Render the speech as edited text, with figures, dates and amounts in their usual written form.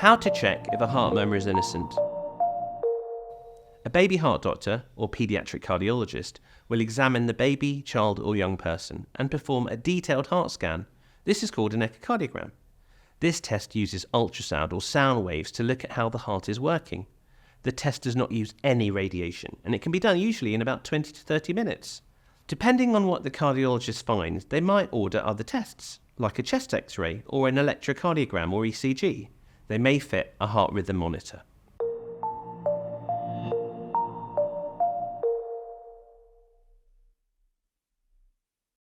How to check if a heart murmur is innocent. A baby heart doctor, or paediatric cardiologist, will examine the baby, child or young person and perform a detailed heart scan. This is called an echocardiogram. This test uses ultrasound or sound waves to look at how the heart is working. The test does not use any radiation, and it can be done usually in about 20 to 30 minutes. Depending on what the cardiologist finds, they might order other tests, like a chest X-ray or an electrocardiogram or ECG. They may fit a heart rhythm monitor.